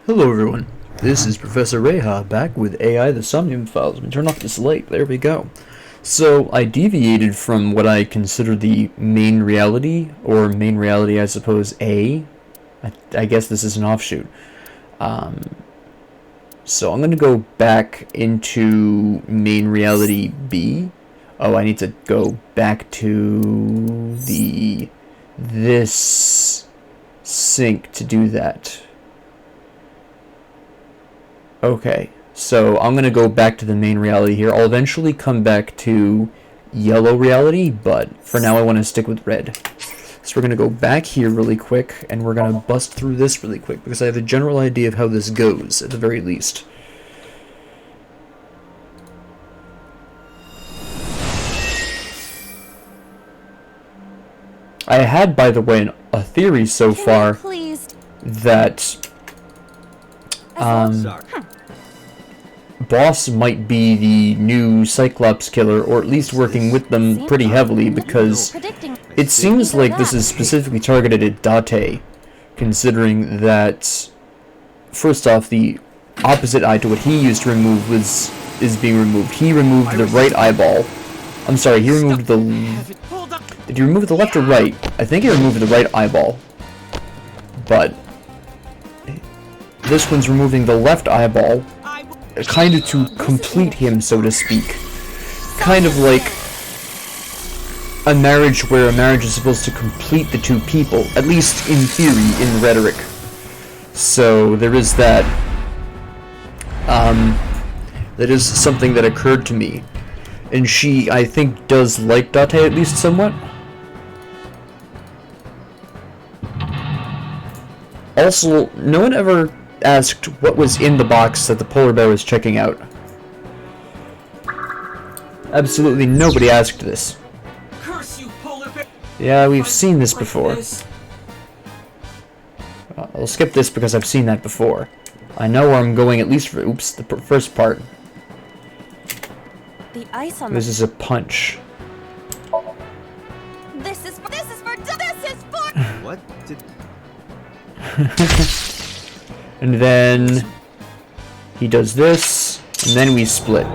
Hello everyone, this is Professor Reha back with AI the Somnium files. Let me turn off this light, there we go. So I deviated from what I consider the main reality, or main reality I suppose A. I guess this is an offshoot. So I'm going to go back into main reality B. Oh, I need to go back to this sink to do that. Okay, so I'm going to go back to the main reality here. I'll eventually come back to yellow reality, but for now I want to stick with red. So we're going to go back here really quick, and we're going to bust through this really quick, because I have a general idea of how this goes, at the very least. I had, by the way, a theory so far that Boss might be the new Cyclops killer, or at least working with them pretty heavily, because it seems like this is specifically targeted at Date, considering that, first off, the opposite eye to what he used to remove is being removed. He removed the right eyeball. I'm sorry, he removed the... Did he remove the left or right? I think he removed the right eyeball. But this one's removing the left eyeball, kind of to complete him, so to speak. Kind of like a marriage where a marriage is supposed to complete the two people, at least in theory, in rhetoric. So there is that. That is something that occurred to me. And she, I think, does like Date at least somewhat. Also, no one ever asked what was in the box that the polar bear was checking out. Absolutely nobody asked this. Curse you, polar bear. Yeah, we've seen this before. I'll skip this because I've seen that before. I know where I'm going, at least for the first part. The ice on this is a punch. This is for What did And then he does this, and then we split,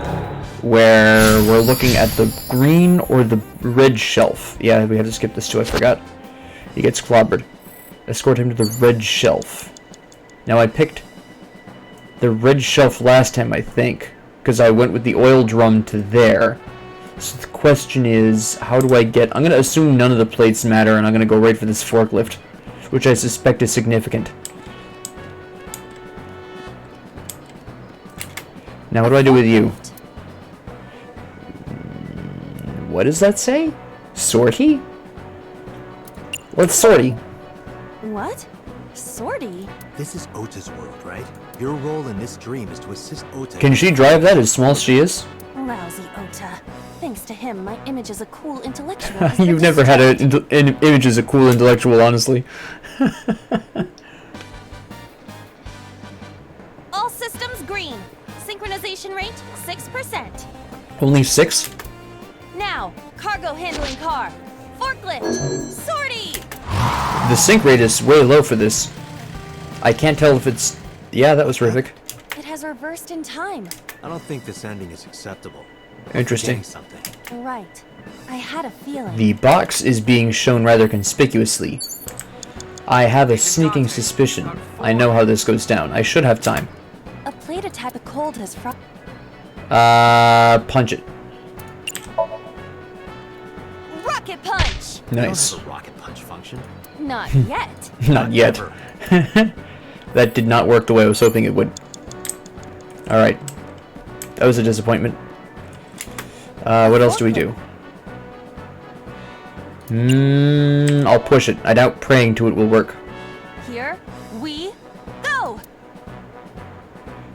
where we're looking at the green or the red shelf. Yeah, we had to skip this too, I forgot. He gets clobbered. Escort him to the red shelf. Now I picked the red shelf last time, I think, because I went with the oil drum to there. So the question is, how do I get... I'm going to assume none of the plates matter, and I'm going to go right for this forklift, which I suspect is significant. Now what do I do with you? What does that say? Sortie? What's sortie? What? Sortie? This is Ota's world, right? Your role in this dream is to assist Ota. Can she drive that as small as she is? Lousy Ota. Thanks to him, my image as a cool intellectual has You've been never had destroyed. an image as a cool intellectual, honestly. All systems green. Synchronization rate 6%. Only 6? Now, cargo handling car. Forklift. Sortie. The sync rate is way low for this. I can't tell if it's... Yeah, that was terrific. It has reversed in time. I don't think this ending is acceptable. Interesting. Getting something. Right. I had a feeling. The box is being shown rather conspicuously. I have a sneaking suspicion. I know how this goes down. I should have time. A plate attack the cold has Punch it. Rocket punch! Nice. Don't have a rocket punch function. Not yet. Not yet. Never. That did not work the way I was hoping it would. Alright. That was a disappointment. What else do we do? I'll push it. I doubt praying to it will work. Here we go!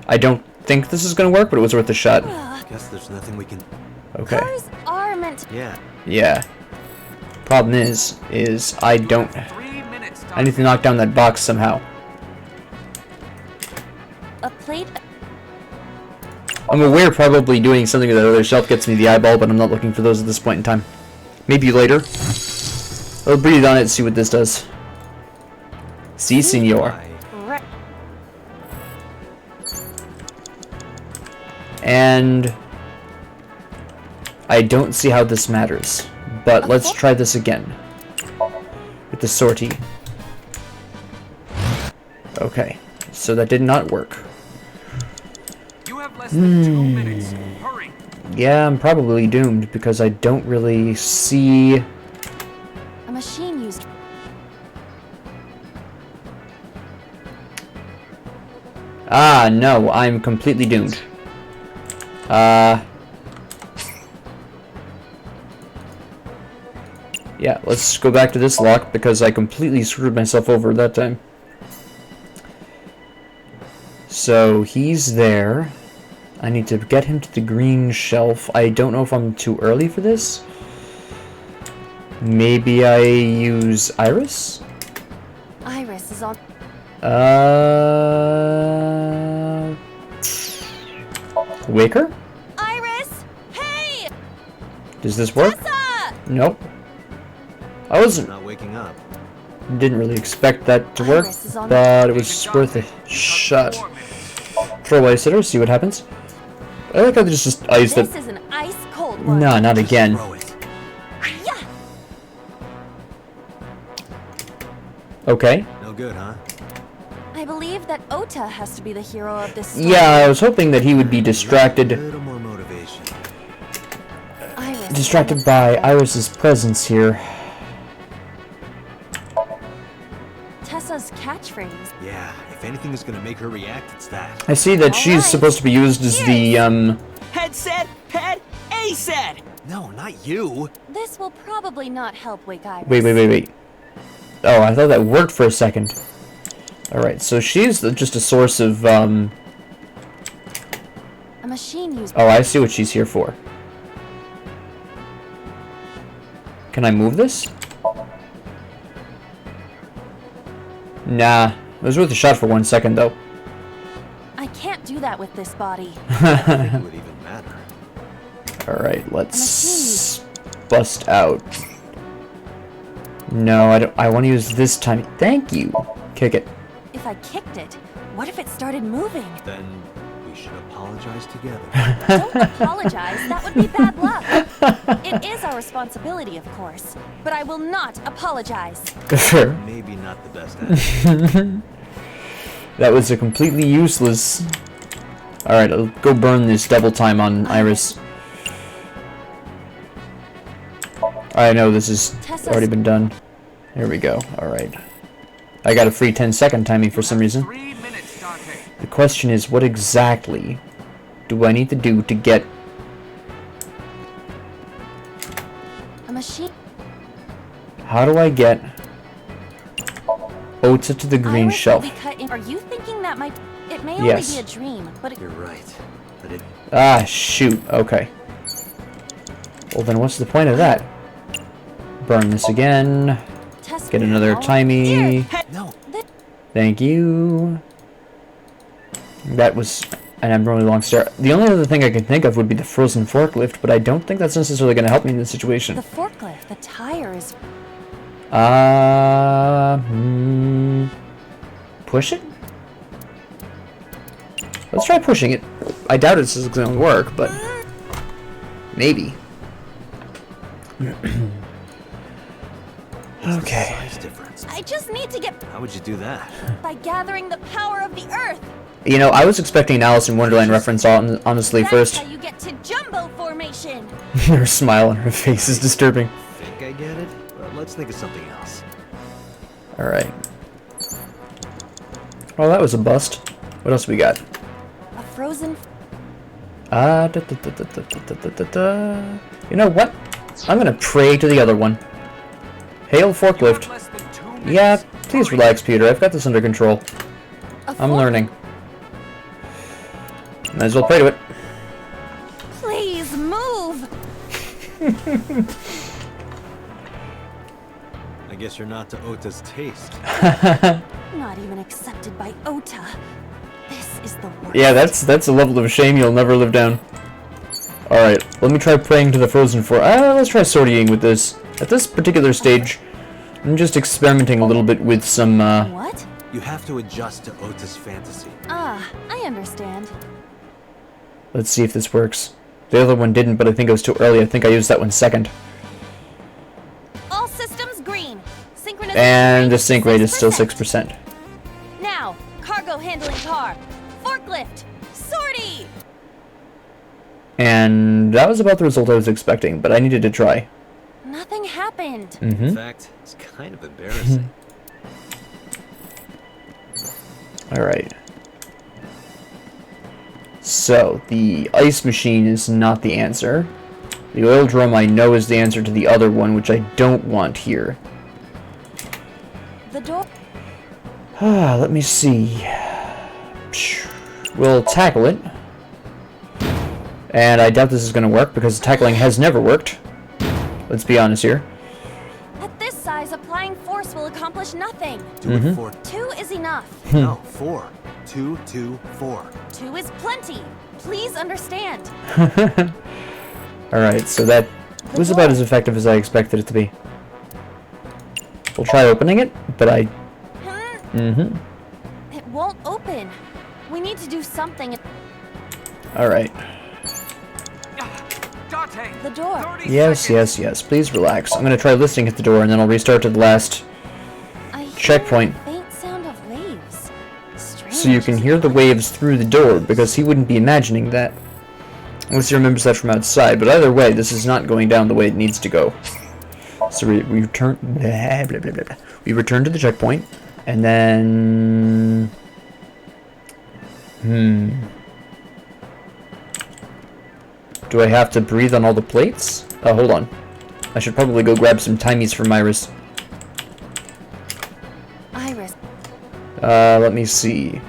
I don't think this is gonna work, but it was worth a shot. Guess there's nothing we can. Okay. Cars are meant to... Yeah. Yeah. Problem is I don't... I need to knock down that box somehow. A plate... I'm aware probably doing something with that other shelf gets me the eyeball, but I'm not looking for those at this point in time. Maybe later. I'll breathe on it, see what this does. Si, senor. Re And I don't see how this matters. But let's try this again. With the sortie. Okay. So that did not work. You have less than 2 minutes. Hurry. Yeah, I'm probably doomed because I don't really see... A machine used. Ah, no, I'm completely doomed. Yeah, let's go back to this lock because I completely screwed myself over that time. So, he's there. I need to get him to the green shelf. I don't know if I'm too early for this. Maybe I use Iris? Iris is on. Waker? Iris! Hey! Does this work? Tessa! Nope. I wasn't. Not waking up. Didn't really expect that to work, Iris is on. but it was worth a shot. Throw away sitter, see what happens. I like how they just iced This it. is an ice cold one. No, not again. Throw it. Yeah. Okay. No good, huh? I believe that Ota has to be the hero of this story. Yeah, I was hoping that he would be A distracted little more motivation. Iris. distracted by Iris's presence here. Tessa's catchphrase. Yeah, if anything is gonna make her react, it's that. I see that she's Alright. supposed to be used as the, Head said, head, A said. No, not you. This will probably not help wake Iris. Wait. Oh, I thought that worked for a second. Alright, so she's just a source of, A machine used. Oh, I see what she's here for. Can I move this? Nah. It was worth a shot for 1 second, though. I can't do that with this body. I don't think it would even matter. Alright, let's bust out. No, I don't. I want to use this time. Thank you. Kick it. If I kicked it, what if it started moving? Then we should apologize together. Don't apologize. That would be bad luck. It is our responsibility, of course, but I will not apologize. Sure. Maybe not the best answer. That was a completely useless. Alright, I'll go burn this double time on Iris. I know this has Tessa's- already been done. Here we go. Alright. I got a free 10-second timing for some reason. 3 minutes, Dante. The question is, what exactly do I need to do to get... A machine. How do I get Ota to the green Iris shelf? will be cut in. Are you thinking that might? It may Yes. only be a dream, but it, You're right. But it Ah, shoot. Okay. Well, then what's the point of that? Burn this again. Tessa. Get another timey. no. Thank you. That was an abnormally long stare. The only other thing I can think of would be the frozen forklift, but I don't think that's necessarily going to help me in this situation. The forklift. The tire is. Push it? Let's try pushing it. I doubt it's going to work, but maybe. Okay. Size difference. I just need to get How would you do that? by gathering the power of the earth. You know, I was expecting an Alice in Wonderland reference, honestly, That's first. how you get to jumbo formation. Her smile on her face is disturbing. Think I get it? But let's think of something else. Alright. Well, that was a bust. What else we got? A frozen. You know what? I'm gonna pray to the other one. Hail forklift. Less than 2 minutes. Yeah, please relax, Peter. I've got this under control. A I'm fork- learning. Might as well pray to it. Please move. I guess you're not to Ota's taste. Not even accepted by Ota. This is the worst. Yeah, that's a level of shame you'll never live down. Alright, let me try praying to the frozen fork. Let's try sortying with this. At this particular stage, I'm just experimenting a little bit with some, What? You have to adjust to Ota's fantasy. Ah, I understand. Let's see if this works. The other one didn't, but I think it was too early. I think I used that one second. All systems green. Synchronization And the rate sync rate is still 6%. 6%. Now, cargo handling car, forklift, sortie. And that was about the result I was expecting, but I needed to try. Nothing happened. In fact, it's kind of embarrassing. Alright. So, the ice machine is not the answer. The oil drum I know is the answer to the other one, which I don't want here. The door. Let me see. We'll tackle it. And I doubt this is going to work, because tackling has never worked. Let's be honest here. At this size, applying force will accomplish nothing. Do it for 2 is enough. no 4. 2, 2, 4. 2 is plenty. Please understand. Alright, so that was about as effective as I expected it to be. We'll try opening it, but I... It won't open. We need to do something. Alright. Dante, The door. 30 Yes, seconds. yes, yes. Please relax. I'm gonna try listening at the door, and then I'll restart to the last I hear checkpoint. a faint sound of waves. Strange. So you can hear the waves through the door, because he wouldn't be imagining that. Unless he remembers that from outside, but either way, this is not going down the way it needs to go. So we return... Blah, blah, blah, blah, blah. We return to the checkpoint, and then... Do I have to breathe on all the plates? Oh, hold on. I should probably go grab some timies from Iris. Iris. Let me see.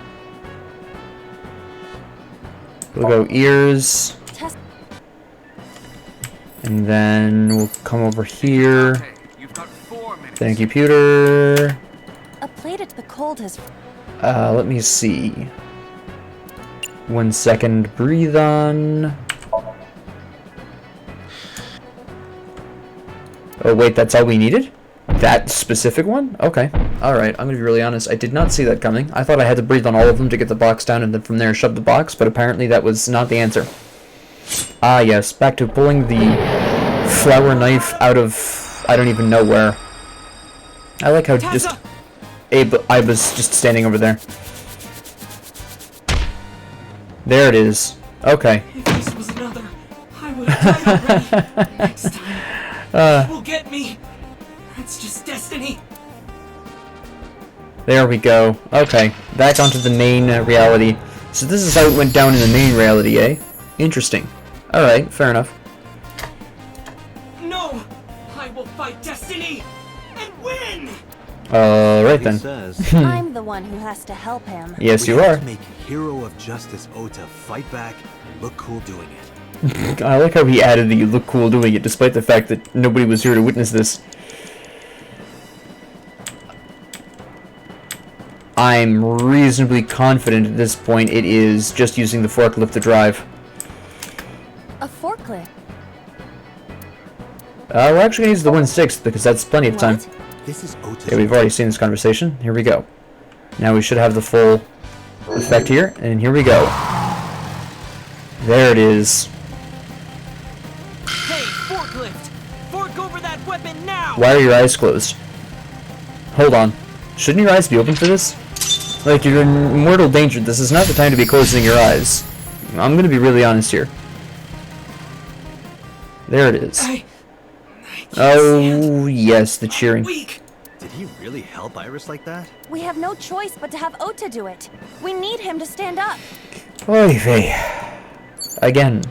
We'll go ears, Test. and then we'll come over here. Dante, you've got 4 minutes. Thank you, computer. A plate at the cold has. Let me see. 1 second, breathe on. Oh wait, that's all we needed? That specific one? Okay. Alright, I'm gonna be really honest. I did not see that coming. I thought I had to breathe on all of them to get the box down and then from there shove the box, but apparently that was not the answer. Ah yes, back to pulling the flower knife out of... I don't even know where. I like how just... I was just standing over there. There it is. Okay. If this was another, I would have died already. Next time, will get me. It's just destiny. There we go. Okay, back onto the main reality. So this is how it went down in the main reality, eh? Interesting. Alright, fair enough. No, I will fight destiny and win. Alright He then. says, I'm the one who has to help him. Yes, we you have are. to make hero of justice Ota fight back and look cool doing it. I like how he added that you look cool doing it, despite the fact that nobody was here to witness this. I'm reasonably confident at this point it is just using the forklift to drive. A forklift. We're actually gonna use the 1/6 because that's plenty of time. What? This is Ota's. Okay, we've already seen this conversation. Here we go. Now we should have the full effect here, and here we go. There it is. Hey, forklift! Fork over that weapon now! Why are your eyes closed? Hold on. Shouldn't your eyes be open for this? Like, you're in mortal danger. This is not the time to be closing your eyes. I'm gonna be really honest here. There it is. I can't Oh, stand. yes, the cheering. Weak. Did he really help Iris like that? We have no choice but to have Ota do it. We need him to stand up. Oy vey. Again.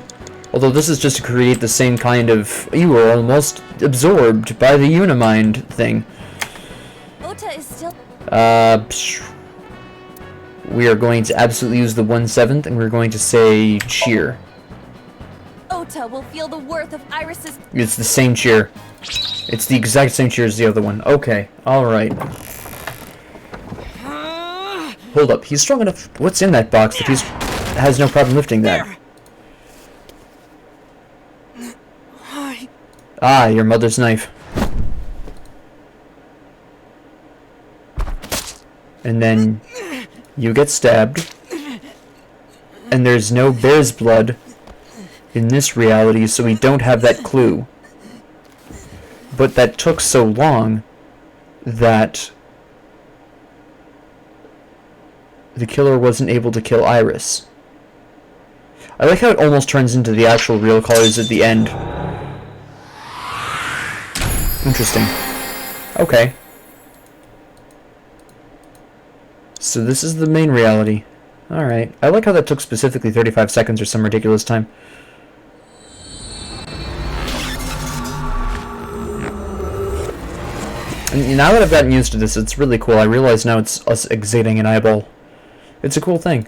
Although this is just to create the same kind of... You were almost absorbed by the Unimind thing. Ota is still. Psh. We are going to absolutely use the 1/7, and we're going to say cheer. Ota will feel the worth of Iris's. It's the same cheer. It's the exact same cheer as the other one. Okay, alright. Hold up, he's strong enough. What's in that box that has no problem lifting that? There. Ah, your mother's knife. And then you get stabbed. And there's no bear's blood in this reality, so we don't have that clue. But that took so long that the killer wasn't able to kill Iris. I like how it almost turns into the actual real colors at the end. Interesting. Okay. So this is the main reality. Alright. I like how that took specifically 35 seconds or some ridiculous time. And now that I've gotten used to this, it's really cool. I realize now it's us exuding an eyeball. It's a cool thing.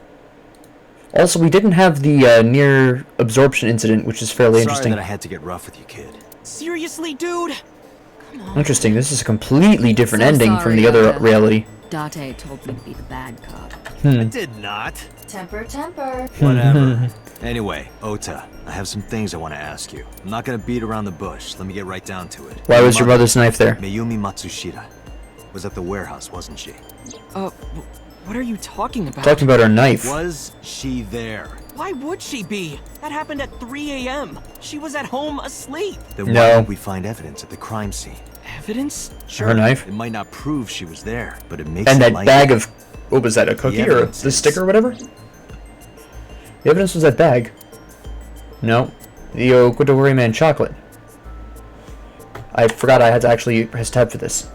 Also, we didn't have the near absorption incident, which is fairly interesting. Sorry that I had to get rough with you, kid. Seriously, dude? Come on. Interesting. This is a completely different So ending from sorry, the other Ota. reality. Date told me to be the bad cop. I did not. Temper, temper. Whatever. Anyway, Ota, I have some things I want to ask you. I'm not gonna beat around the bush. Let me get right down to it. Why was your mother's knife there? Mayumi Matsushita was at the warehouse, wasn't she? What are you talking about? Talking about her knife. Was she there? Why would she be? That happened at 3 a.m. She was at home asleep. Then No. why didn't we find evidence at the crime scene? Evidence? Her knife? It might not prove she was there, but it makes And it that likely. bag of... What was that, a cookie The or evidence the is- sticker or whatever? The evidence was that bag. No. The Okudori Man chocolate. I forgot I had to actually press tab for this.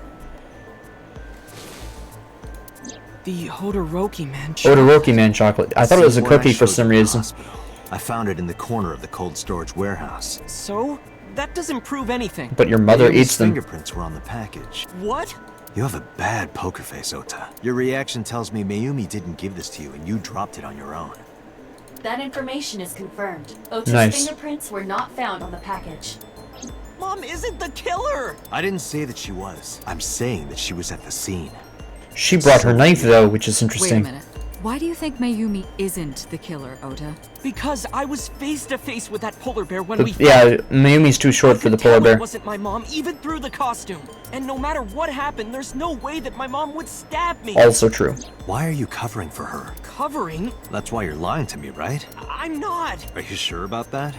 The Hodoroki man. Odoroki Man chocolate. I thought it was a See what I cookie for showed some you at the reason. hospital. I found it in the corner of the cold storage warehouse. So? That doesn't prove anything. But your mother Mayumi's eats them. fingerprints were on the package. What? You have a bad poker face, Ota. Your reaction tells me Mayumi didn't give this to you and you dropped it on your own. That information is confirmed. Ota's Nice. fingerprints were not found on the package. Mom isn't the killer! I didn't say that she was. I'm saying that she was at the scene. She brought her knife, though, which is Wait a interesting. minute. Why do you think Mayumi isn't the killer, Ota? Because I was face to face with that polar bear when But, we yeah, Mayumi's too short for the polar It bear. wasn't my mom, even through the costume. And no matter what happened, there's no way that my mom would stab me. Also true. Why are you covering for her? Covering? That's why you're lying to me, right? I'm not. Are you sure about that?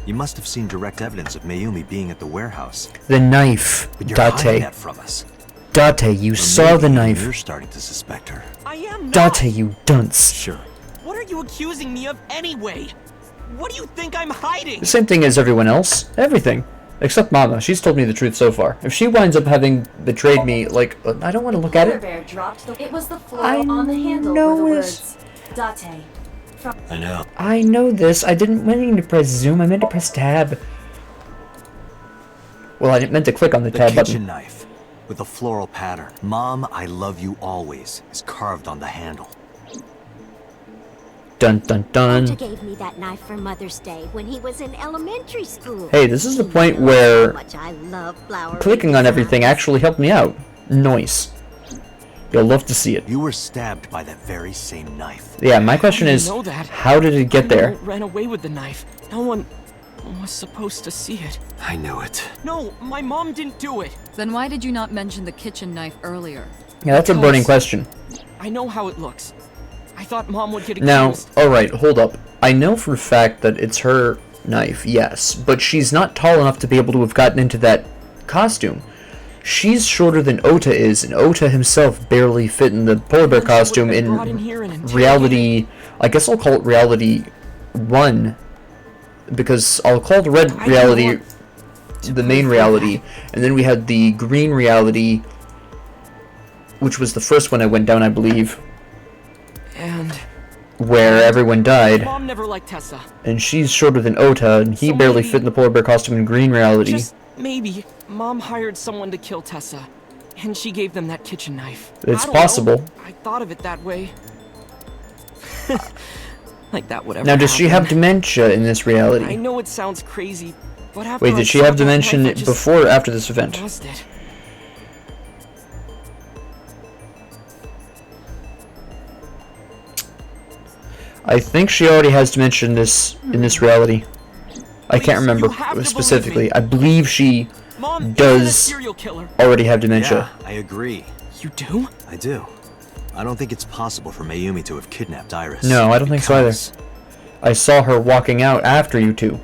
You must have seen direct evidence of Mayumi being at the warehouse. The knife. But you're hiding Date. that from us. Date, you Or saw the maybe knife. You're starting to suspect her. I am not. Date, you dunce. Sure. What are you accusing me of anyway? What do you think I'm hiding? The same thing as everyone else. Everything. Except Mama. She's told me the truth so far. If she winds up having betrayed me, like, I don't want to look at Polar it. bear dropped the... It was the floral I on the handle know were the this. words. Date. I know. I know this. I didn't mean to press zoom. I meant to press tab. Well, I didn't meant to click on the The tab kitchen button. knife with a floral pattern. Mom, I love you always is carved on the handle. Dun dun Ota dun. gave me that knife for Mother's Day when he was in elementary school. Hey, this is the He point knows where how much I love flower clicking on everything designs. actually helped me out. Nice. You'll love to see it. You were stabbed by that very same knife. Yeah, my question I is, know that. how did it get there? Ran away with the knife. No one was supposed to see it. I knew it. No, my mom didn't do it. Then why did you not mention the kitchen knife earlier? Yeah, that's a burning question. I know how it looks. I thought mom would get Now, accused. alright, hold up. I know for a fact that it's her knife, yes, but she's not tall enough to be able to have gotten into that costume. She's shorter than Ota is, and Ota himself barely fit in the polar bear She would've costume been in brought in here and interrogated. reality. I guess I'll call it reality 1, because I'll call the red I reality want to the main prove reality, and then we had the green reality, which was the first one I went down, I believe, And where everyone died. mom never liked Tessa. And she's shorter than Ota, and he So barely maybe- fit in the polar bear costume in green reality. Just maybe mom hired someone to kill Tessa, and she gave them that kitchen knife. It's I don't know. possible. I thought of it that way. Like that would ever Now, does she have happen. dementia in this I reality? know it sounds crazy, but after Wait, I did she saw have that dementia knife, I just before or after this event? lost it. I think she already has dementia in this reality. I can't Please, remember you have to believe specifically. me. I believe she Mom Does- isn't a serial killer. already have dementia. Yeah, I agree. You do? I do. I don't think it's possible for Mayumi to have kidnapped Iris. No, I don't think so either. Because I saw her walking out after you two.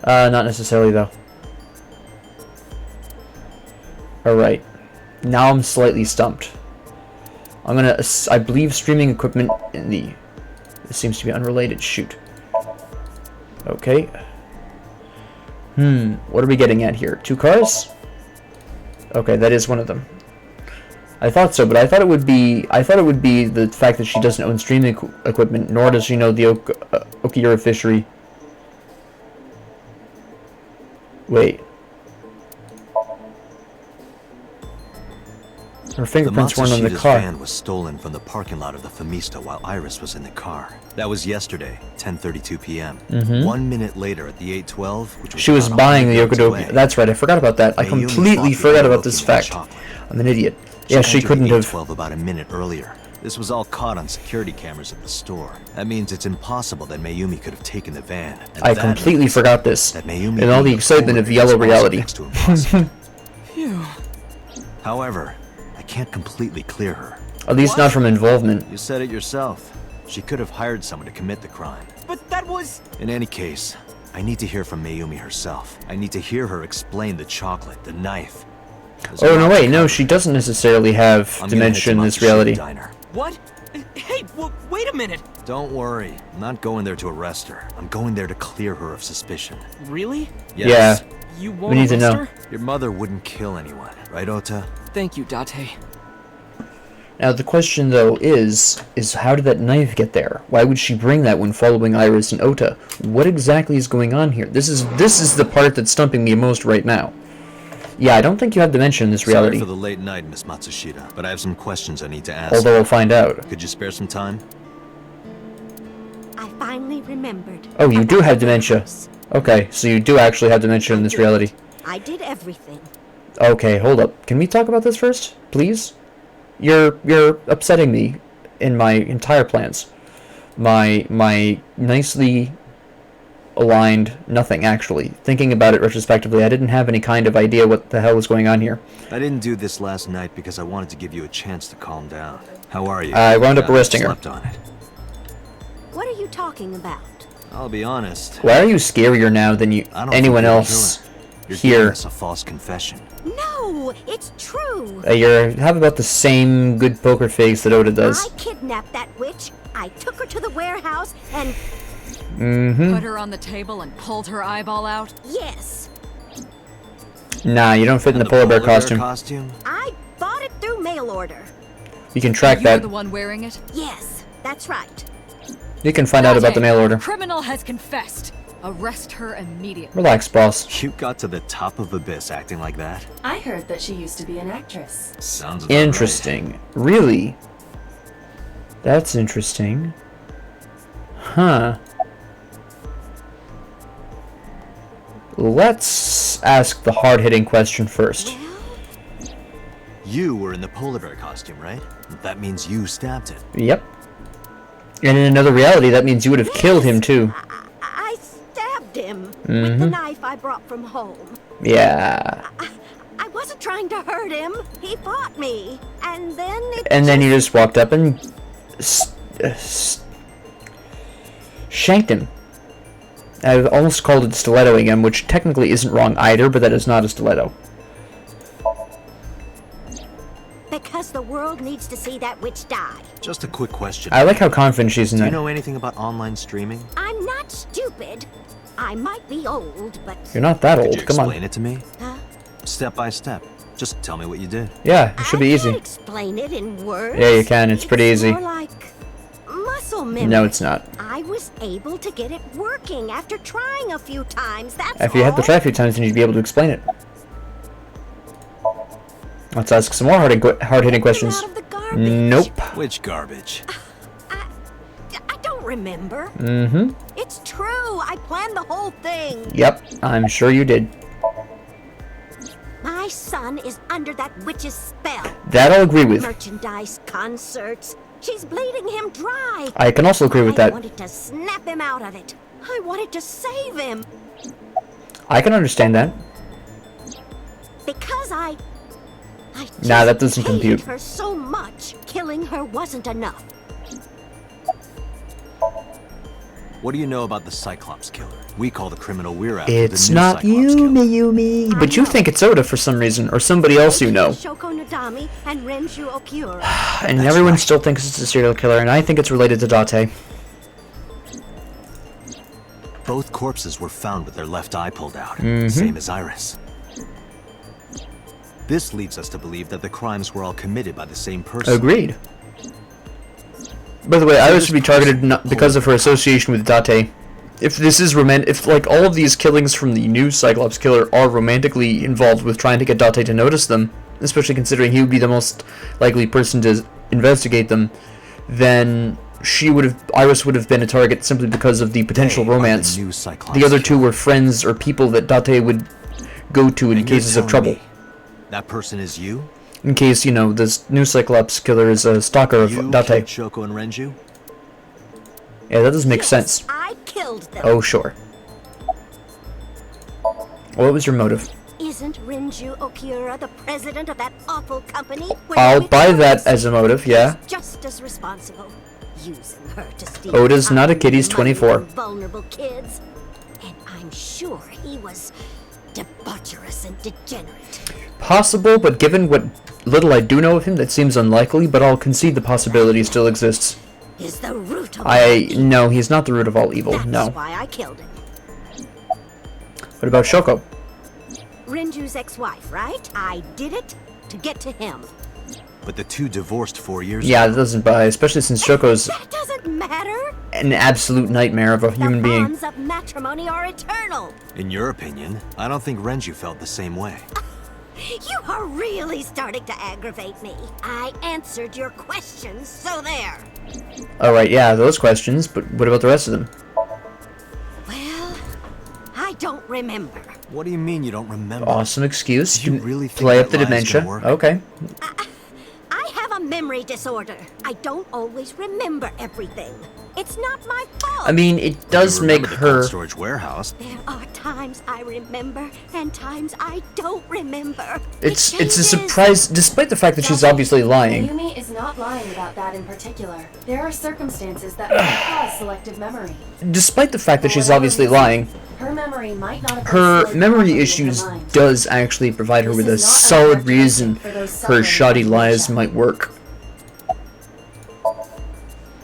Not necessarily, though. Alright. Now I'm slightly stumped. I believe streaming equipment in the... This seems to be unrelated. Shoot. Okay. What are we getting at here? 2 cars? Okay, that is one of them. I thought so, but I thought it would be the fact that she doesn't own streaming equipment, nor does she know the Okayura fishery. Wait. Her fingerprints weren't on the Matsushida's car. van was stolen from the parking lot of the Famista while Iris was in the car. That was yesterday, 10:32 p.m. 1 minute later at the 812, which was She was about buying the 100 yards Yokodoki. away, That's right, I forgot about that. I Mayumi completely thought forgot the about this Yokodoki fact. chocolate. I'm an idiot. Yeah, she entered couldn't the have... 812 about a minute earlier. This was all caught on security cameras at the store. That means it's impossible that Mayumi could have taken the van. And I that completely means forgot this. that Mayumi In all the being excitement of forward yellow is also reality. next to impossible. Phew. However, I can't completely clear her. At least not from involvement. You said it yourself. She could have hired someone to commit the crime. But that was... In any case, I need to hear from Mayumi herself. I need to hear her explain the chocolate, the knife. There's a Oh, lot no, to wait, no, cover. she doesn't necessarily have I'm gonna dementia in head to this Matsushita reality. Diner. What? Hey, wait a minute. Don't worry. I'm not going there to arrest her. I'm going there to clear her of suspicion. Really? Yes. Yeah. You won't need to arrest know. her? Your mother wouldn't kill anyone, right, Ota? Thank you, Date. Now, the question, though, is how did that knife get there? Why would she bring that when following Iris and Ota? What exactly is going on here? This is the part that's stumping me most right now. Yeah, I don't think you have dementia in this reality. Sorry for the late night, Miss Matsushita, but I have some questions I need to ask. Although we'll find out. Could you spare some time? I finally remembered. Oh, you do about have the dementia. warehouse. Okay, so you do actually have dementia in I this did. reality. I did everything. Okay, hold up. Can we talk about this first, please? You're upsetting me in my entire plans. My nicely aligned nothing, actually. Thinking about it retrospectively, I didn't have any kind of idea what the hell was going on here. I didn't do this last night because I wanted to give you a chance to calm down. How are you? I wound up Yeah, arresting her. slept on it. What are you talking about? I'll be honest. Why are you scarier now than I don't anyone think you're the else killer. You're here? giving us a false confession. No, it's true. You have about the same good poker face that Oda does. I kidnapped that witch. I took her to the warehouse and Put her on the table and pulled her eyeball out. yes, Nah, you don't fit in And the polar bear costume. costume? I bought it through mail order. You can track You were that. the one wearing it. Yes, that's right. You can find out about the mail order. Criminal has confessed. Arrest her immediately. Relax, boss. You got to the top of Abyss acting like that? I heard that she used to be an actress. Sounds about right. Interesting. Really? That's interesting. Huh. Let's ask the hard-hitting question first. You were in the polar bear costume, right? That means you stabbed him. Yep. And in another reality, that means you would have killed him too. I stabbed him with the knife I brought from home. Yeah. I wasn't trying to hurt him. He fought me, and then And then you just walked up and shanked him. I've almost called it stilettoing him, which technically isn't wrong either, but that is not a stiletto. because the world needs to see that witch die. Just a quick question. I like how confident she is in Do you that. know anything about online streaming? I'm not stupid. I might be old, but You're not that Could old. you Come explain on. it to me? Huh? Step by step. Just tell me what you did. Yeah, it should be I easy. can't explain it in words. Yeah, you can. It's pretty easy. More like muscle memory. No, it's not. I was able to get it working after trying a few times. That's If you have to all. try a few times, then you'd be able to explain it. Let's ask some more hard-hitting questions. Out of the garbage. Nope. Which garbage? I don't remember. Mm-hmm. It's true. I planned the whole thing. Yep, I'm sure you did. My son is under that witch's spell. That I'll agree with. Merchandise, concerts. She's bleeding him dry. I can also agree with I that. wanted to snap him out of it. I wanted to save him. I can understand that. Because I Nah, that doesn't hated compute. her so much. Killing her wasn't enough. What do you know about the Cyclops killer? We call the criminal we're after It's the new not Cyclops you, killer. Mayumi. But you think it's Oda for some reason, or somebody else you know. Shoko Nadami and Renju Okiura. And That's everyone right. still thinks it's a serial killer, and I think it's related to Date. Both corpses were found with their left eye pulled out, Mm-hmm. same as Iris. This leads us to believe that the crimes were all committed by the same person. Agreed. By the way, Iris would be targeted not because of her association with Date. If this is if like all of these killings from the new Cyclops killer are romantically involved with trying to get Date to notice them, especially considering he would be the most likely person to investigate them, then Iris would have been a target simply because of the potential They are the romance. new Cyclops The other two killer. were friends or people that Date would go to in And you're cases of telling trouble. me that person is you? In case, you know, this new Cyclops killer is a stalker of You killed Date. Shoko and Renju? Yeah, that does make Yes, sense. I killed them. Oh, sure. What was your motive? Isn't Renju Okiura the president of that awful company? I'll buy that as a motive, yeah. Just as responsible. Using her to steal Oda's not a time kid, he's and money 24. from vulnerable kids. And I'm sure he was debaucherous and degenerate. Possible, but given what little I do know of him, that seems unlikely, but I'll concede the possibility still exists. Is the root of all evil. No, he's not the root of all evil, That's no. why I killed him. What about Shoko? Renju's ex-wife, right? I did it to get to him. But the two divorced 4 years Yeah, ago. that doesn't buy, especially since Shoko's That doesn't matter. an absolute nightmare of a human the being. bonds of matrimony are eternal. In your opinion, I don't think Renju felt the same way. You are really starting to aggravate me. I answered your questions, so there. Alright, yeah, those questions, but what about the rest of them? Well, I don't remember. What do you mean you don't remember? Awesome excuse. You really think play up that the lie's dementia. gonna work? Okay. I have a memory disorder. I don't always remember everything. It's not my fault. I mean, it does You make remember the cold her... storage warehouse. There are times I remember and times I don't remember. It's It a changes. surprise, despite the fact that she's Date, obviously lying. Mayumi is not lying about that in particular. There are circumstances that might cause selective memory. Despite the fact that For she's whatever obviously reason, lying, Her memory might not have been her stored memory properly in issues her mind. does actually provide her This with a is not solid reason uncharacteristic for those her suffering shoddy from lies dementia. might work.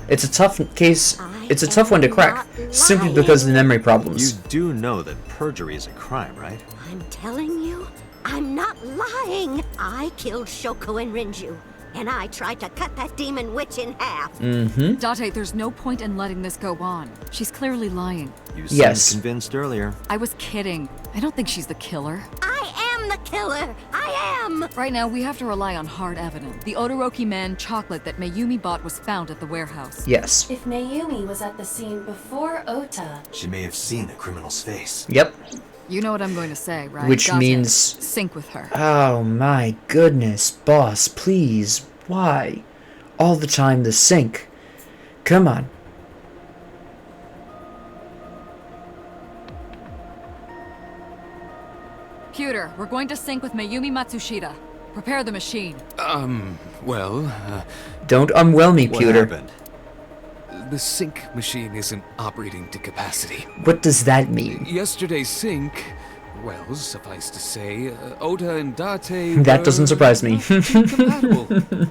It's a tough case. It's a tough one to crack, simply because of the memory You problems. do know that perjury is a crime, right? I'm telling you, I'm not lying. I killed Shoko and Renju, and I tried to cut that demon witch in half. Date, there's no point in letting this go on. She's clearly lying. You seemed Yes. convinced earlier. I was kidding. I don't think she's the killer. I am the killer. I am. Right now, we have to rely on hard evidence. The Odoroki Man chocolate that Mayumi bought was found at the warehouse. Yes. If Mayumi was at the scene before Ota, She may have seen the criminal's face. Yep. You know what I'm going to say, right? Which Date, means- sync with her. Oh my goodness, boss, please. Why? All the time the sink. Come on. Pewter, we're going to sync with Mayumi Matsushita. Prepare the machine. Well, Don't unwell me, What Pewter. happened? the sync machine isn't operating to capacity. What does that mean? Yesterday's sync, well, suffice to say, Ota and Date That were doesn't surprise me. not too compatible.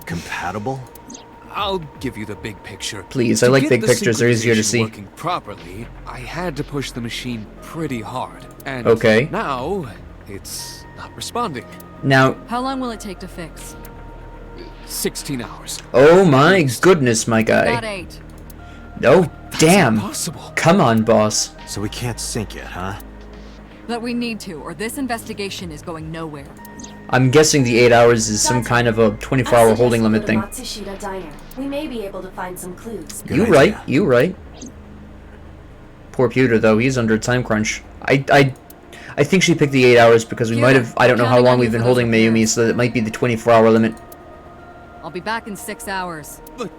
Compatible? I'll give you the big picture. Please, I To like get big the pictures, they're easier to synchronization see. Working properly, I had to push the machine pretty hard, and Okay. now it's not responding. Now, How long will it take to fix? 16 hours. oh my goodness, my guy. Not 8. Oh, damn. Impossible. Come on, boss. So we can't sync yet, huh? But we need to, or this investigation is going nowhere. I'm guessing the 8 hours is some Date, kind of a I 24-hour suggest holding we limit go thing. to Matsushita Diner. We may be able to find some clues. Good You idea. right, you right. Poor Pewter, though, he's under a time crunch. I think she picked the 8 hours because we might have, I don't know how Counting long on we've you been for holding those Mayumi, repairs. so that might be the 24-hour limit. I'll be back in 6 hours. But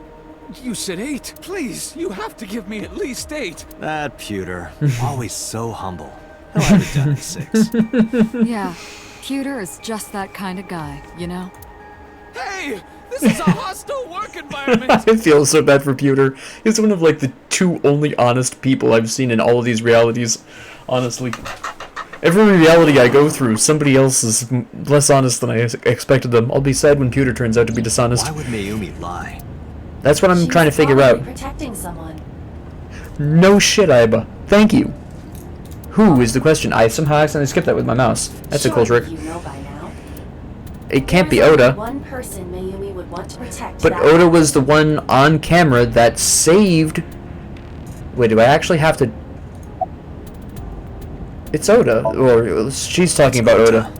you said 8. Please, you have to give me at least 8. That pewter. Always so humble. He'll have it done in 6. Yeah, Pewter is just that kind of guy, you know? Hey, This is a hostile work environment. I feel so bad for Pewter. He's one of like the two only honest people I've seen in all of these realities. Honestly, every reality I go through, somebody else is less honest than I expected them. I'll be sad when Pewter turns out to be dishonest. Why would Mayumi lie? That's what I'm She trying to was figure probably out. protecting someone. No shit, Aiba. Thank you. Who is the question? I somehow accidentally skipped that with my mouse. That's a cool trick. You know by now. It can't be There's only Oda. one person Mayumi would want to protect. But that Oda was the one on camera that saved... Wait, do I actually have to... It's Oda. Or she's talking about Oda.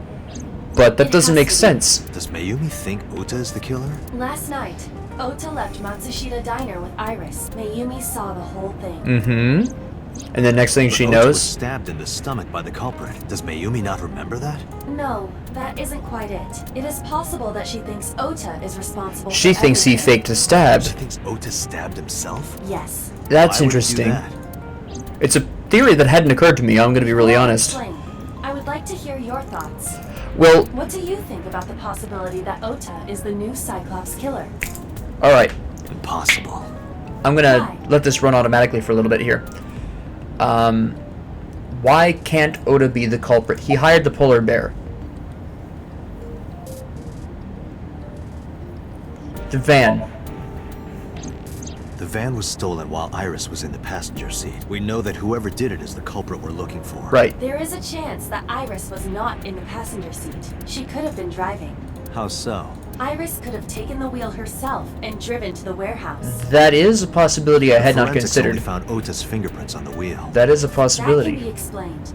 But that It doesn't has make to be. sense. Does Mayumi think Ota is the killer? Last night, Ota left Matsushita Diner with Iris. Mayumi saw the whole thing. Mm-hmm. And the next thing But she Ota was knows... stabbed in the stomach by the culprit. Does Mayumi not remember that? No, that isn't quite it. It is possible that she thinks Ota is responsible She for thinks he everything. faked a stab. She thinks Ota stabbed himself? Yes. That's Why would he do interesting. that? It's a theory that hadn't occurred to me, I'm gonna be really Before I honest. explain, I would like to hear your thoughts. Well, What do you think about the possibility that Ota is the new Cyclops killer? alright. Impossible. I'm gonna Why? let this run automatically for a little bit here. Why can't Oda be the culprit? He hired the polar bear. The van. The van was stolen while Iris was in the passenger seat. We know that whoever did it is the culprit we're looking for. Right. There is a chance that Iris was not in the passenger seat. She could have been driving. How so? Iris could have taken the wheel herself and driven to the warehouse. That is a possibility I had not Forensics considered. only found Ota's fingerprints on the wheel. That is a That can be possibility. explained.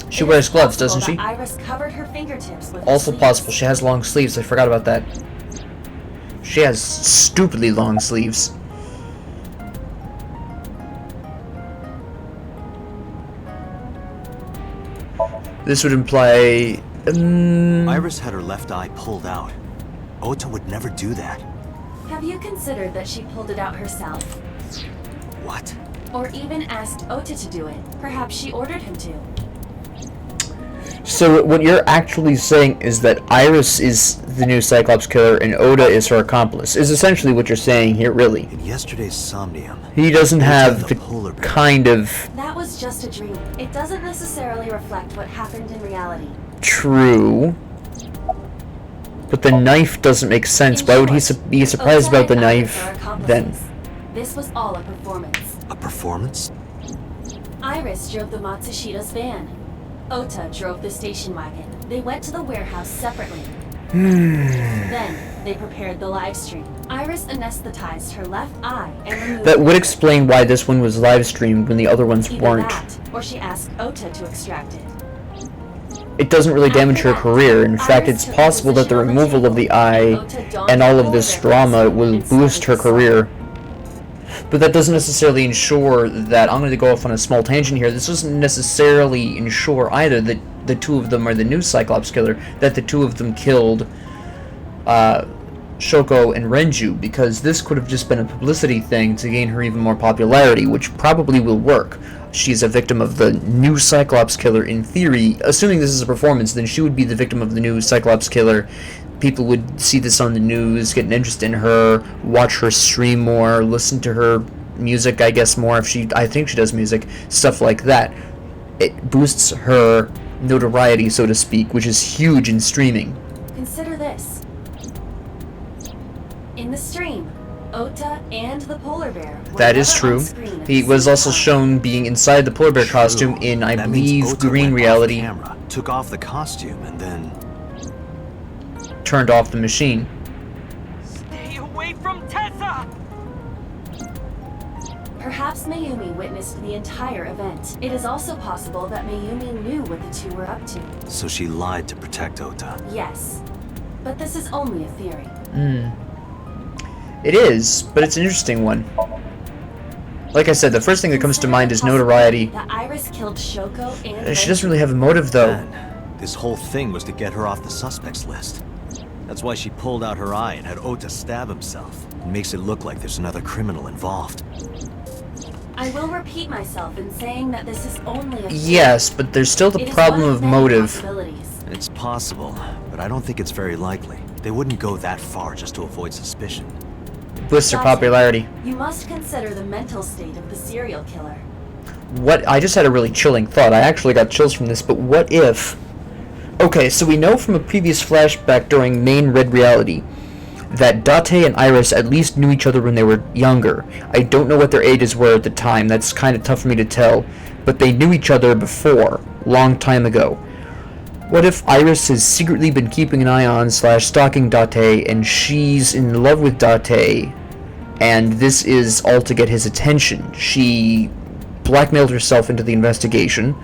She It wears is gloves, possible doesn't she? that Iris covered her fingertips with her Also sleeves. possible. She has long sleeves. I forgot about that. She has stupidly long sleeves. This would imply... Iris had her left eye pulled out. Ota would never do that. Have you considered that she pulled it out herself? What? Or even asked Ota to do it? Perhaps she ordered him to. So what you're actually saying is that Iris is the new Cyclops killer and Oda is her accomplice, is essentially what you're saying here, really. In yesterday's Somnium, He doesn't have the the polar bear. kind of That was just a dream. It doesn't necessarily reflect what happened in reality. true. But the knife doesn't make sense. In Why would he short, be surprised Ota about the and Iris knife are accomplices. then? This was all a performance. A performance? Iris drove the Matsushita's van. Ota drove the station wagon. They went to the warehouse separately. Then, they prepared the live stream. Iris anesthetized her left eye and removed That would explain why this one was live streamed when the other ones either weren't. that, or she asked Ota to extract it. It doesn't really damage her After that, career. In fact, Iris it's took possible that the position on removal of the table. eye Ota donned and all the of this polar bear drama costume will and boost her started career. But that doesn't necessarily ensure that... I'm going to go off on a small tangent here. This doesn't necessarily ensure either that the two of them are the new Cyclops killer, that the two of them killed Shoko and Renju, because this could have just been a publicity thing to gain her even more popularity, which probably will work. She's a victim of the new Cyclops killer in theory. Assuming this is a performance, then she would be the victim of the new Cyclops killer. People would see this on the news, get an interest in her, watch her stream more, listen to her music, I guess, more if I think she does music, stuff like that. It boosts her notoriety, so to speak, which is huge in streaming. Consider this. In the stream, Ota and the polar bear were That is never true. on screen at He the was same also time. shown being inside the polar bear True. costume in, I That means believe, Ota green went off reality, camera, took off the costume, and then... turned off the machine. Stay away from Tessa! Perhaps Mayumi witnessed the entire event. It is also possible that Mayumi knew what the two were up to. So she lied to protect Ota. Yes. But this is only a theory. It is, but it's an interesting one. Like I said, the first thing that comes to Consider mind the is notoriety. possibility that Iris killed Shoko and She doesn't Renju. really have a motive, though. Then, this whole thing was to get her off the suspects list. That's why she pulled out her eye and had Ota stab himself. It makes it look like there's another criminal involved. I will repeat myself in saying that this is only a theory. Yes, but there's still the It is problem one of many motive. possibilities. It's possible, but I don't think it's very likely. They wouldn't go that far just to avoid suspicion. Boosts their Date, popularity. You must consider the mental state of the serial killer. What? I just had a really chilling thought. I actually got chills from this, but what if... Okay, so we know from a previous flashback during main Red Reality that Date and Iris at least knew each other when they were younger. I don't know what their ages were at the time. That's kind of tough for me to tell. But they knew each other before, long time ago. What if Iris has secretly been keeping an eye on / stalking Date, and she's in love with Date, and this is all to get his attention? She blackmailed herself into the investigation.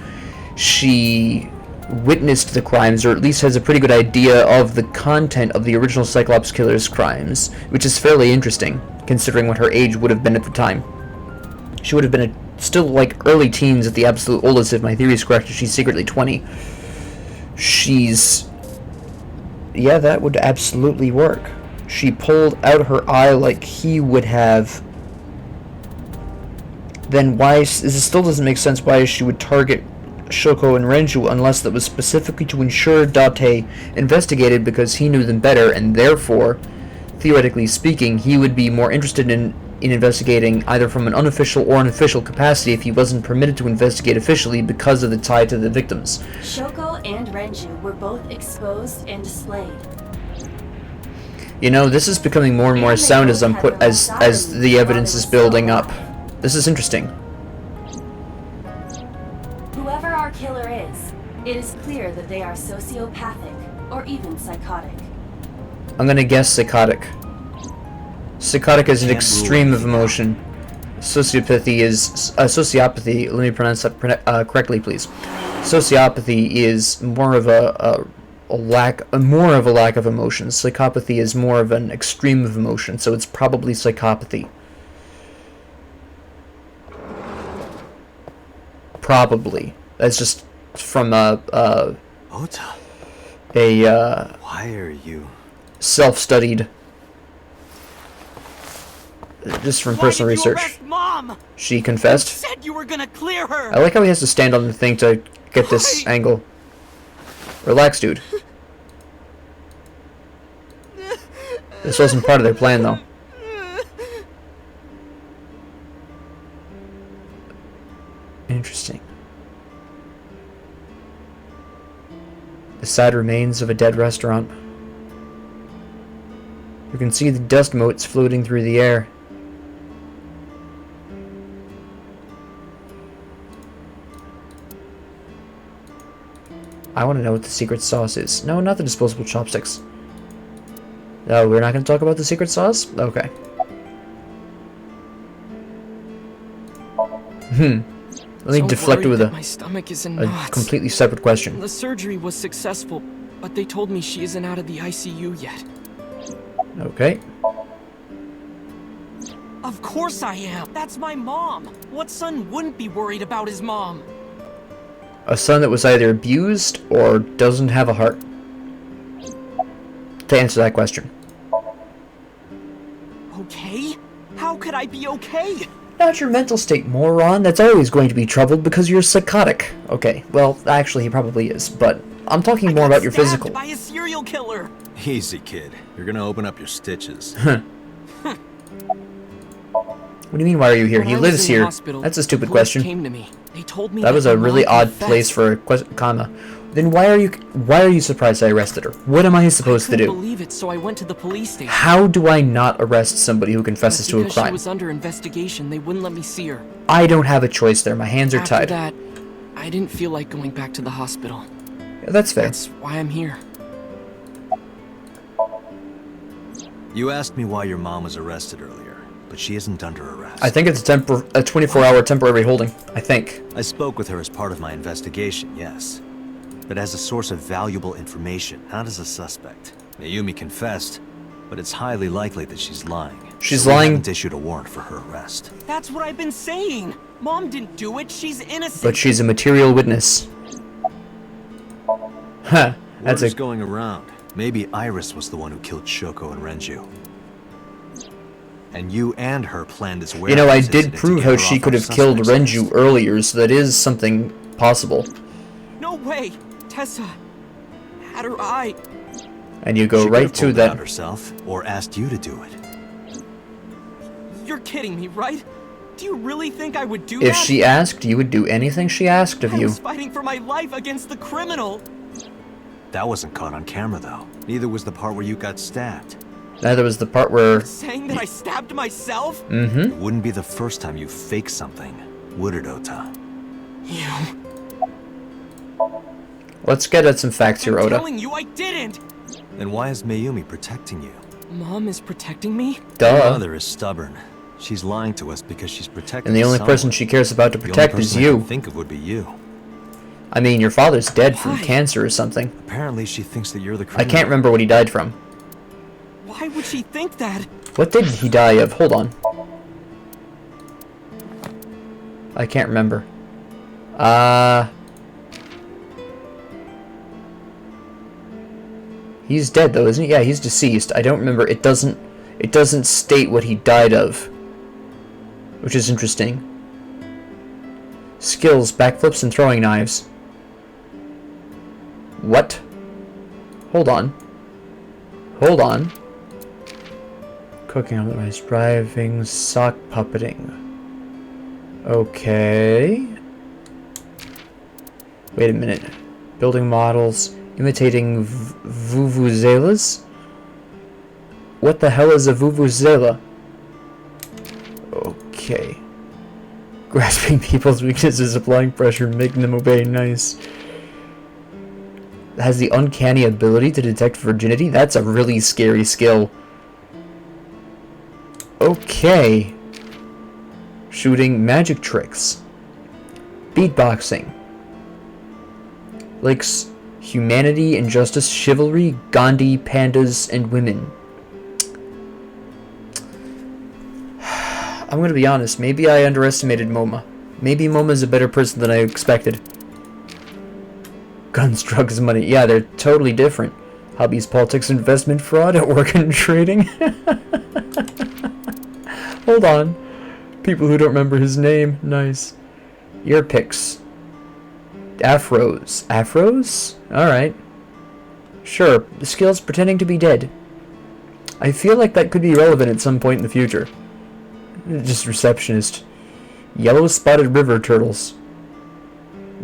She witnessed the crimes, or at least has a pretty good idea of the content of the original Cyclops killer's crimes, which is fairly interesting, considering what her age would have been at the time. She would have been still like early teens at the absolute oldest, if my theory is correct. She's secretly 20. Yeah, that would absolutely work. She pulled out her eye like he would have. Then why, this still doesn't make sense why she would target Shoko and Renju unless that was specifically to ensure Date investigated because he knew them better, and therefore, theoretically speaking, he would be more interested in investigating either from an unofficial or an official capacity if he wasn't permitted to investigate officially because of the tie to the victims. Shoko and Renju were both exposed and displayed. You know, this is becoming more and more sound as the evidence is building up. This is interesting. Whoever our killer is, it is clear that they are sociopathic or even psychotic. I'm gonna guess psychotic. Psychotic is an extreme of emotion. Sociopathy is sociopathy. Let me pronounce that correctly, please. Sociopathy is more of a lack of emotion. Psychopathy is more of an extreme of emotion, so it's probably psychopathy. Probably. That's just from Ota, why are you self-studied, just from personal research. Arrest Mom? She confessed. You said you were gonna clear her. I like how he has to stand on the thing to get this angle. Relax, dude. This wasn't part of their plan, though. Interesting. The sad remains of a dead restaurant. You can see the dust motes floating through the air. I want to know what the secret sauce is. No, not the disposable chopsticks. No, we're not going to talk about the secret sauce? Okay. Let me deflect it with my stomach is in a knots. completely separate question. The surgery was successful, but they told me she isn't out of the ICU yet. Okay. Of course I am. That's my mom. What son wouldn't be worried about his mom? A son that was either abused or doesn't have a heart. To answer that question. Okay? How could I be okay? Not your mental state, moron. That's always going to be troubled because you're psychotic. Okay, well, actually, he probably is, but I'm talking more about your physical. By a serial killer. Easy, kid. You're gonna open up your stitches. What do you mean, why are you here? When He I was lives in the here. hospital, That's a stupid the police question. Came to me. They told me That was my a really mom odd confessed. place for a comma. Then why are you surprised I arrested her? What am I supposed to I couldn't do? believe it, so I went to the police station. How do I not arrest somebody who confesses to a Because she crime? was under investigation, they wouldn't let me see her. I don't have a choice there. My hands are After tied. that, I didn't feel like going back to the hospital. Yeah, that's fair. That's why I'm here. You asked me why your mom was arrested earlier, but she isn't under arrest. I think it's a 24-hour temporary holding. I think. I spoke with her as part of my investigation, yes. But as a source of valuable information, not as a suspect. Mayumi confessed, but it's highly likely that she's lying. She's So we lying. haven't issued a warrant for her arrest. That's what I've been saying. Mom didn't do it. She's innocent. But she's a material witness. Huh. That's Word is a... going around. Maybe Iris was the one who killed Shoko and Renju. And you and her planned this warehouse You know, I incident did to prove get how her she off could our have killed suspects Renju list. earlier, so that is something possible. No way. Tessa had her eye. And you go She right could've to pulled it that. out herself, or asked you to do it. You're kidding me, right? Do you really think I would do If that? she asked, you would do anything she asked of I you. was fighting for my life against the criminal. That wasn't caught on camera, though. Neither was the part where you got stabbed. Neither was the part where... Saying that I stabbed myself? Mm-hmm. It wouldn't be the first time you faked something, would it, Ota? You. Let's get at some facts here, I'm Oda. telling you I didn't. Then why is Mayumi protecting you? Mom is protecting me? Your Duh. mother is stubborn. She's lying to us because she's protecting And the only someone. person she cares about to The only protect is person I can you. think of would be you. I mean, your father's dead from Why? cancer or something. Apparently, she thinks that you're the I criminal. can't remember what he died from. Why would she think that? What did he die of? Hold on. I can't remember. He's dead though, isn't he? Yeah, he's deceased. I don't remember. It doesn't state what he died of. Which is interesting. Skills, backflips and throwing knives. What? Hold on. Hold on. Cooking on the rice, driving, sock puppeting. Okay. Wait a minute. Building models, imitating vuvuzelas? What the hell is a vuvuzela? Okay. Grasping people's weaknesses, applying pressure, making them obey. Nice. Has the uncanny ability to detect virginity? That's a really scary skill. Okay. Shooting magic tricks. Beatboxing. Likes humanity, injustice, chivalry, Gandhi, pandas, and women. I'm gonna be honest, maybe I underestimated Moma. Maybe Moma's a better person than I expected. Guns, drugs, money. Yeah, they're totally different. Hobbies, politics, investment, fraud, organ trading. Hold on. People who don't remember his name. Nice. Ear picks. Afros. Afros? Alright. Sure. The skills pretending to be dead. I feel like that could be relevant at some point in the future. Just receptionist. Yellow spotted river turtles.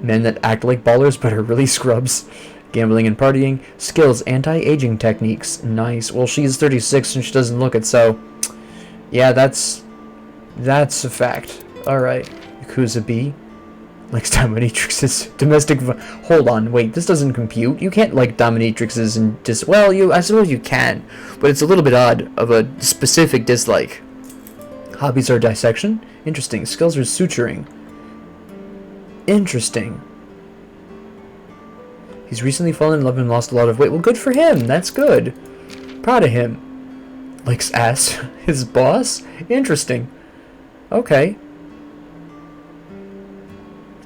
Men that act like ballers but are really scrubs. Gambling and partying. Skills, anti-aging techniques. Nice. Well, she's 36 and she doesn't look it, so... Yeah, that's a fact. Alright. Yakuza B. Likes dominatrixes. Domestic... Hold on, wait, this doesn't compute. You can't like dominatrixes and well, I suppose you can. But it's a little bit odd of a specific dislike. Hobbies are dissection. Interesting. Skills are suturing. Interesting. He's recently fallen in love and lost a lot of weight. Well, good for him. That's good. Proud of him. Likes ass. His boss? Interesting. Okay.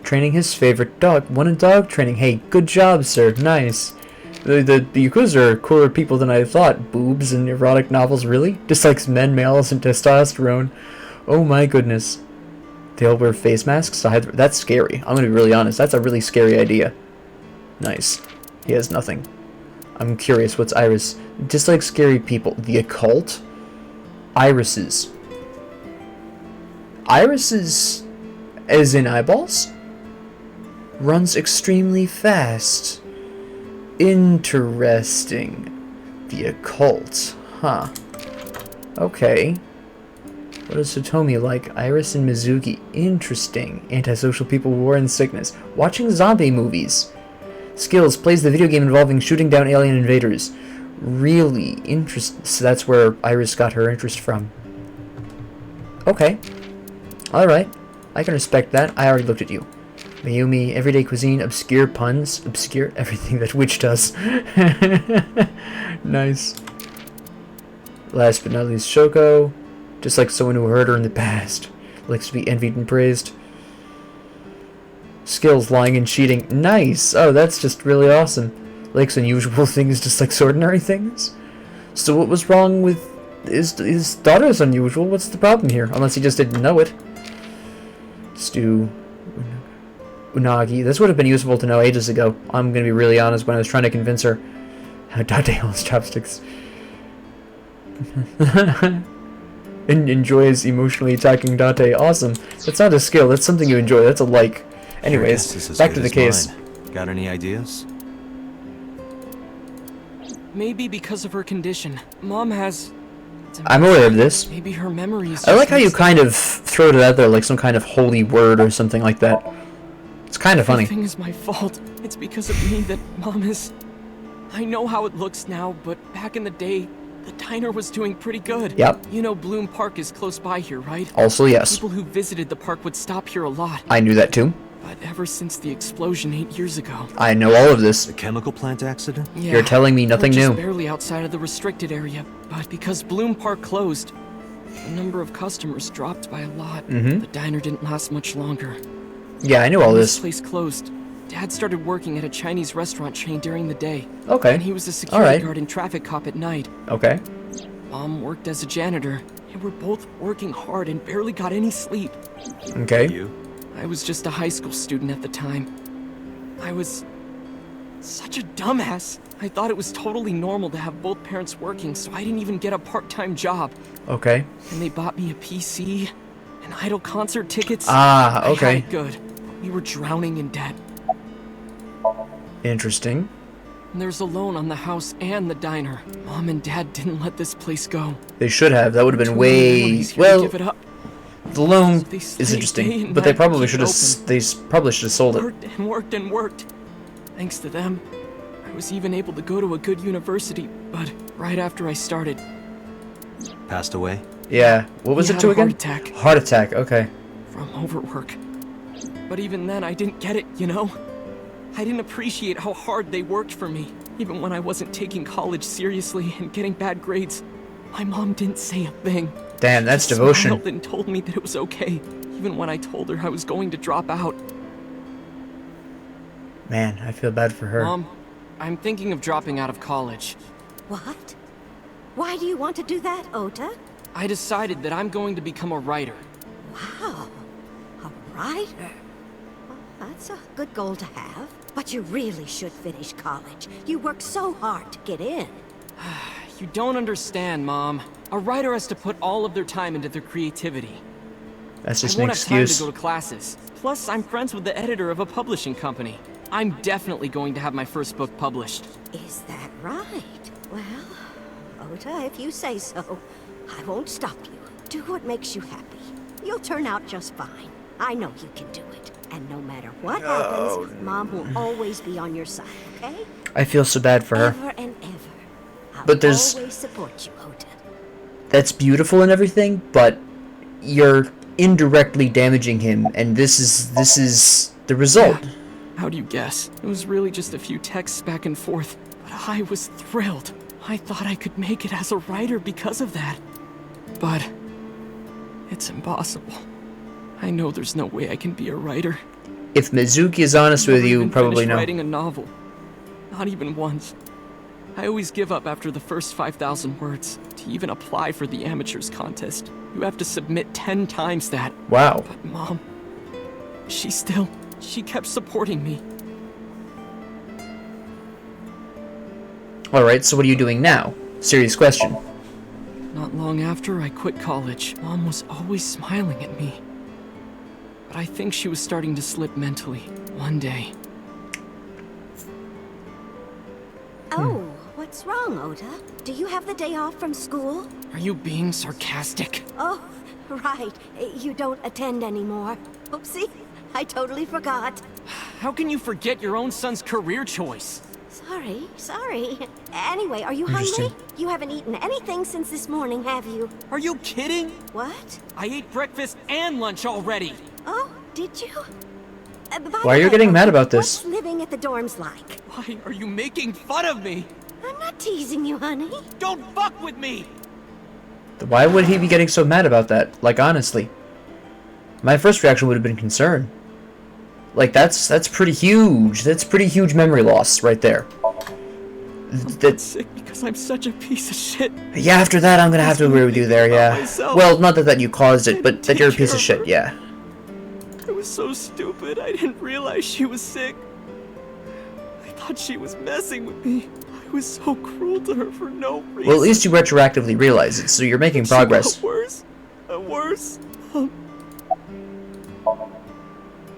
Training his favorite dog. One in dog training. Hey, good job, sir. Nice. The Yakuza are cooler people than I thought. Boobs and erotic novels, really? Dislikes men, males, and testosterone. Oh my goodness. They all wear face masks to hide. That's scary. I'm gonna be really honest. That's a really scary idea. Nice. He has nothing. I'm curious. What's Iris? Dislike scary people. The occult? Irises. Irises, as in eyeballs? Runs extremely fast. Interesting. The occult. Huh. Okay. What does Satomi like? Iris and Mizuki. Interesting. Antisocial people, war and sickness. Watching zombie movies. Skills. Plays the video game involving shooting down alien invaders. Really interesting. So that's where Iris got her interest from. Okay. Alright. I can respect that. I already looked at you. Mayumi, everyday cuisine, obscure puns. Obscure everything that witch does. Nice. Last but not least, Shoko. Just like someone who hurt her in the past. Likes to be envied and praised. Skills, lying and cheating. Nice! Oh, that's just really awesome. Likes unusual things just like ordinary things. So what was wrong with his daughter's unusual? What's the problem here? Unless he just didn't know it. Stew. Unagi. This would have been useful to know ages ago. I'm gonna be really honest when I was trying to convince her. Dante owns chopsticks. Enjoys emotionally attacking Dante. Awesome. That's not a skill. That's something you enjoy. That's a like. Anyways, back to the case. Got any ideas? Maybe because of her condition. Mom has... I'm aware of this. Maybe her memories... I like how you kind of throw it out there like some kind of holy word or something like that. It's kind of funny. Everything is my fault. It's because of me that Mom is... I know how it looks now, but back in the day, the diner was doing pretty good. Yep. You know Bloom Park is close by here, right? Also, yes. People who visited the park would stop here a lot. I knew that too. But ever since the explosion 8 years ago... I know all of this. The chemical plant accident? Yeah, You're telling me nothing we're just new. Barely outside of the restricted area, but because Bloom Park closed, the number of customers dropped by a lot. The diner didn't last much longer. Yeah, I knew all When this. This place closed. Dad started working at a Chinese restaurant chain during the day. Okay. And he was a security guard and traffic cop at night. Okay. Mom worked as a janitor, and we're both working hard and barely got any sleep. Okay. You? I was just a high school student at the time. I was such a dumbass. I thought it was totally normal to have both parents working, so I didn't even get a part-time job. Okay. And they bought me a PC and Idol concert tickets. Ah, I okay. had it good. We were drowning in debt. Interesting. And there's a loan on the house and the diner. Mom and Dad didn't let this place go. They should have. That would have been Too many way... memories here to Well, give it up. the loan So they is stayed day interesting, and but they night probably to should keep have... open. They probably should have sold it. Worked and worked and worked. Thanks to them, I was even able to go to a good university, but right after I started, Passed away? Yeah. What was He it had to a again? heart attack. Heart attack. Okay. from overwork. But even then, I didn't get it, you know? I didn't appreciate how hard they worked for me. Even when I wasn't taking college seriously and getting bad grades, my mom didn't say a thing. Damn, that's She devotion. smiled and told me that it was okay, even when I told her I was going to drop out. Man, I feel bad for her. Mom, I'm thinking of dropping out of college. What? Why do you want to do that, Ota? I decided that I'm going to become a writer. Wow. A writer? Well, that's a good goal to have. But you really should finish college. You worked so hard to get in. You don't understand, Mom. A writer has to put all of their time into their creativity. That's I just an won't have time excuse. to go to classes. Plus, I'm friends with the editor of a publishing company. I'm definitely going to have my first book published. Is that right? Well, Ota, if you say so, I won't stop you. Do what makes you happy. You'll turn out just fine. I know you can do it. And no matter what happens, Mom will always be on your side, okay? I feel so bad for her. Ever and ever. I'll But there's- always support you, Ota. That's beautiful and everything, but you're indirectly damaging him, and this is the result. Yeah. How do you guess? It was really just a few texts back and forth, but I was thrilled. I thought I could make it as a writer because of that. But it's impossible. I know there's no way I can be a writer. If Mizuki is honest with Never you, even probably finished no. writing a novel. Not even once. I always give up after the first 5,000 words. To even apply for the amateurs contest, you have to submit 10 times that. Wow. But Mom, she kept supporting me. Alright, so what are you doing now? Serious question. Not long after I quit college, Mom was always smiling at me. But I think she was starting to slip mentally one day. Oh, what's wrong, Ota? Do you have the day off from school? Are you being sarcastic? Oh, right. You don't attend anymore. Oopsie, I totally forgot. How can you forget your own son's career choice? Sorry. Anyway, are you hungry? Interesting. You haven't eaten anything since this morning, have you? Are you kidding? What? I ate breakfast and lunch already. Oh, did you? By the Why are you way, getting Ota, mad about this? What's living at the dorms like? Why are you making fun of me? I'm not teasing you, honey. Don't fuck with me! Why would he be getting so mad about that? Like, honestly. My first reaction would have been concern. Like, that's pretty huge. That's pretty huge memory loss right there. That's... Sick because I'm such a piece of shit. Yeah, after that, I'm gonna have to agree with you there, yeah. myself. Well, not that you caused it, but that Take you're a piece care of of shit, her. yeah. I was so stupid. I didn't realize she was sick. I thought she was messing with me. I was so cruel to her for no reason. Well, at least you retroactively realize it, so you're making progress. She got worse and worse.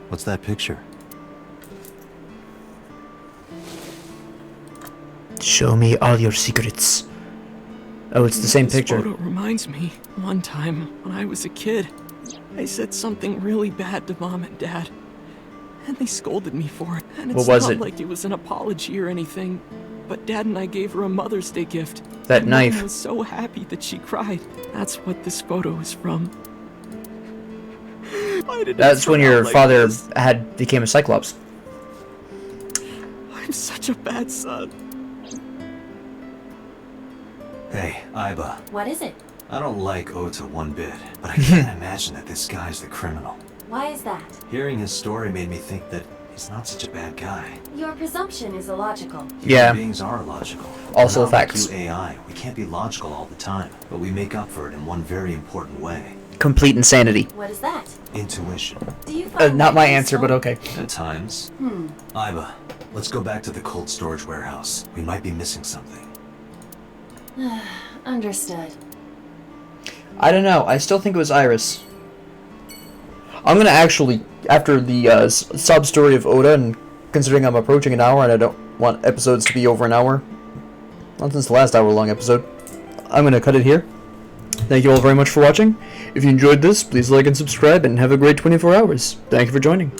What's that picture? Show me all your secrets. Oh, it's the same This picture. photo reminds me, one time, when I was a kid, I said something really bad to Mom and Dad. And they scolded me for it. And it's What was not it? like it was an apology or anything. But Dad and I gave her a Mother's Day gift. That And knife. Mom was so happy that she cried. That's what this photo is from. Why did it That's when turn your out like father this? became a Cyclops. I'm such a bad son. Hey, Iba. What is it? I don't like Ota one bit, but I can't imagine that this guy's the criminal. Why is that? Hearing his story made me think that he's not such a bad guy. Your presumption is illogical. Yeah. Human beings are logical. Also We're not like facts. you AI. We can't be logical all the time, but we make up for it in one very important way. Complete insanity. What is that? Intuition. Do you find Not that my answer, useful? but okay. At times. Iba, let's go back to the cold storage warehouse. We might be missing something. Understood. I don't know. I still think it was Iris. I'm gonna actually, after the sub story of Oda, and considering I'm approaching an hour and I don't want episodes to be over an hour, not since the last hour-long episode, I'm gonna cut it here. Thank you all very much for watching. If you enjoyed this, please like and subscribe, and have a great 24 hours. Thank you for joining.